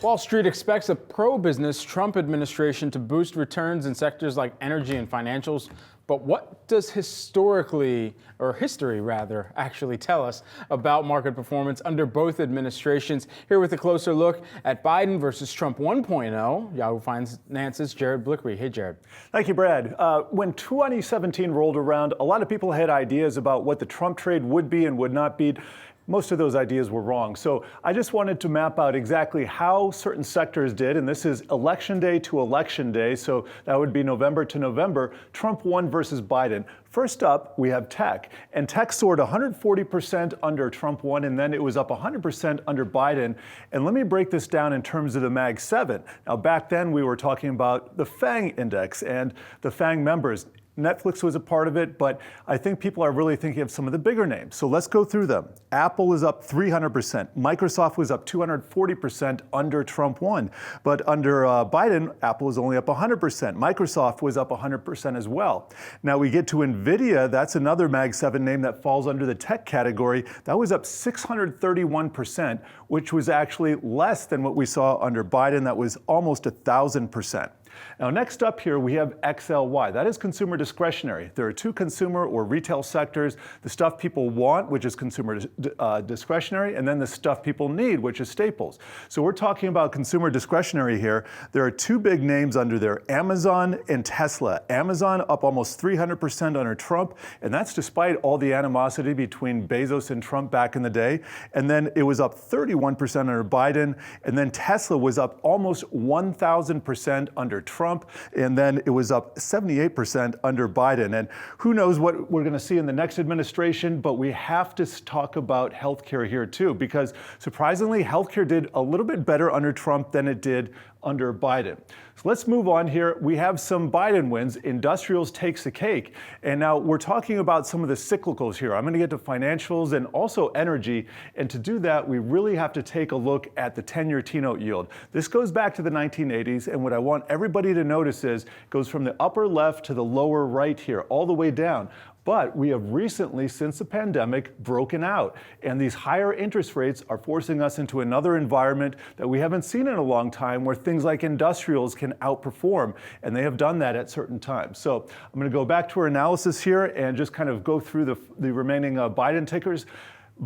Wall Street expects a pro-business Trump administration to boost returns in sectors like energy and financials. But what does history actually tell us about market performance under both administrations? Here with a closer look at Biden versus Trump 1.0, Yahoo Finance's Blikre. Hey, Jared. Thank you, Brad. When 2017 rolled around, a lot of people had ideas about what the Trump trade would be and would not be. Most of those ideas were wrong. So I just wanted to map out exactly how certain sectors did. And this is election day to election day. So that would be November to November. Trump won versus Biden. First up, we have tech. And tech soared 140% under Trump won, and then it was up 100% under Biden. And let me break this down in terms of the Mag 7. Now, back then, we were talking about the FANG index and the FANG members. Netflix was a part of it, but I think people are really thinking of some of the bigger names. So let's go through them. Apple is up 300%. Microsoft was up 240% under Trump won. But under Biden, Apple was only up 100%. Microsoft was up 100% as well. Now we get to NVIDIA. That's another Mag 7 name that falls under the tech category. That was up 631%, which was actually less than what we saw under Biden. That was almost 1,000%. Now, next up here, we have XLY. That is consumer discretionary. There are two consumer or retail sectors, the stuff people want, which is consumer discretionary, and then the stuff people need, which is staples. So we're talking about consumer discretionary here. There are two big names under there, Amazon and Tesla. Amazon up almost 300% under Trump, and that's despite all the animosity between Bezos and Trump back in the day. And then it was up 31% under Biden, and then Tesla was up almost 1,000% under Trump, and then it was up 78% under Biden. And who knows what we're going to see in the next administration, but we have to talk about healthcare here too, because surprisingly, healthcare did a little bit better under Trump than it did under Biden. So let's move on here. We have some Biden wins. Industrials takes the cake. And now we're talking about some of the cyclicals here. I'm going to get to financials and also energy. And to do that, we really have to take a look at the 10-year T-note yield. This goes back to the 1980s. And what I want everybody to notice is it goes from the upper left to the lower right here, all the way down. But we have recently, since the pandemic, broken out. And these higher interest rates are forcing us into another environment that we haven't seen in a long time, where things like industrials can outperform. And they have done that at certain times. So I'm going to go back to our analysis here and just kind of go through the remaining Biden tickers.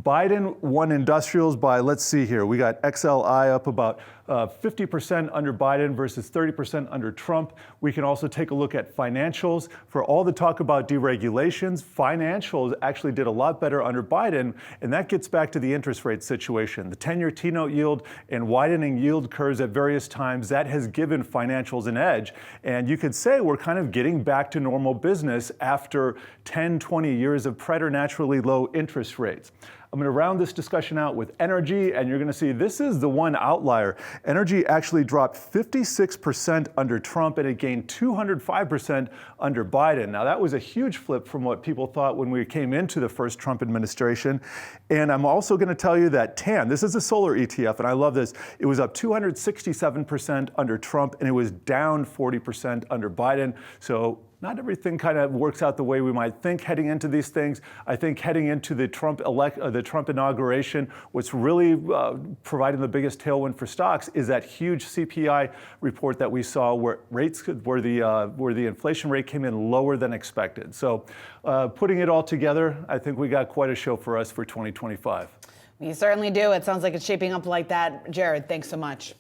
Biden won industrials by, let's see here, we got XLI up about 50% under Biden versus 30% under Trump. We can also take a look at financials. For all the talk about deregulations, financials actually did a lot better under Biden, and that gets back to the interest rate situation. The 10-year T-note yield and widening yield curves at various times, that has given financials an edge. And you could say we're kind of getting back to normal business after 10, 20 years of preternaturally low interest rates. I'm going to round this discussion out with energy, and you're going to see this is the one outlier. Energy actually dropped 56% under Trump, and it gained 205% under Biden. Now, that was a huge flip from what people thought when we came into the first Trump administration. And I'm also going to tell you that TAN, this is a solar ETF, and I love this. It was up 267% under Trump, and it was down 40% under Biden. So not everything kind of works out the way we might think heading into these things. I think heading into the Trump inauguration, what's really providing the biggest tailwind for stocks is that huge CPI report that we saw, where the inflation rate came in lower than expected. So putting it all together, I think we got quite a show for us for 2025. You certainly do. It sounds like it's shaping up like that. Jared, thanks so much.